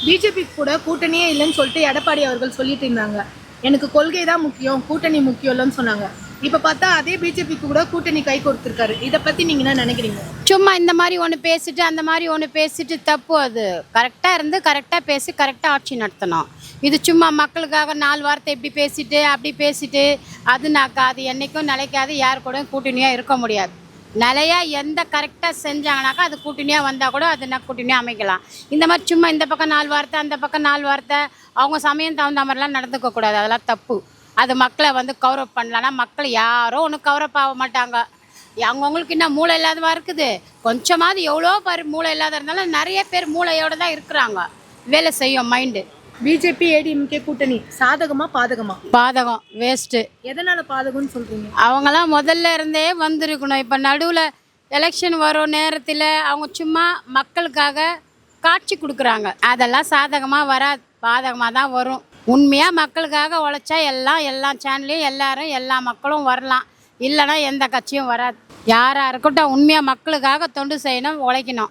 BJP கூட கூட்டணியே இல்லைன்னு சொல்லிட்டு எடப்பாடி அவர்கள் சொல்லிட்டு இருந்தாங்க. எனக்கு கொள்கை தான் முக்கியம், கூட்டணி முக்கியம் இல்லைன்னு சொன்னாங்க. இப்ப பார்த்தா அதே பிஜேபிக்கு கூட கூட்டணி கை கொடுத்திருக்காரு. இத பத்தி நீங்க என்ன நினைக்கிறீங்க? சும்மா இந்த மாதிரி ஒன்று பேசிட்டு அந்த மாதிரி ஒன்று பேசிட்டு தப்பு. அது கரெக்டாக இருந்து கரெக்டாக பேசி கரெக்டாக ஆட்சி நடத்தணும். இது சும்மா மக்களுக்காக 4 வார்த்தை இப்படி பேசிட்டு அப்படி பேசிட்டு அதுனாக்கா அது என்றைக்கும் நிலைக்காது. யார் கூட கூட்டணியாக இருக்க முடியாது. நிலையா எந்த கரெக்டாக செஞ்சாங்கனாக்கா அது கூட்டணியாக வந்தால் கூட அது நான் கூட்டணியாக அமைக்கலாம். இந்த மாதிரி சும்மா இந்த பக்கம் 4 வார்த்தை அந்த பக்கம் 4 வார்த்தை அவங்க சமயம் தகுந்த மாதிரிலாம் நடந்துக்கக்கூடாது. அதெல்லாம் தப்பு. அது மக்களை வந்து கௌரவ் பண்ணலான்னா மக்கள் யாரோ ஒன்று கௌரவ் ஆக மாட்டாங்க. அவங்கவுங்களுக்கு இன்னும் மூளை இல்லாதவா இருக்குது. கொஞ்சமாவது எவ்வளோ பேர் மூளை இல்லாத இருந்தாலும் நிறைய பேர் மூளையோடு தான் இருக்கிறாங்க. வேலை செய்யும் மைண்டு. பிஜேபி ஏடிஎம்கே கூட்டணி சாதகமா பாதகமா? பாதகம், வேஸ்ட்டு. எதனால பாதகம்னு சொல்றீங்க? அவங்களாம் முதல்ல இருந்தே வந்திருக்கணும். இப்போ நடுவில் எலெக்ஷன் வரும் நேரத்தில் அவங்க சும்மா மக்களுக்காக காட்சி கொடுக்குறாங்க. அதெல்லாம் சாதகமாக வராது, பாதகமாக தான் வரும். உண்மையாக மக்களுக்காக உழைச்சா எல்லா சேனல்லையும் எல்லாரும் எல்லா மக்களும் வரலாம். இல்லைன்னா எந்த கட்சியும் வராது. யாராக இருக்கட்டும் உண்மையாக மக்களுக்காக தொண்டு செய்யணும், உழைக்கணும்.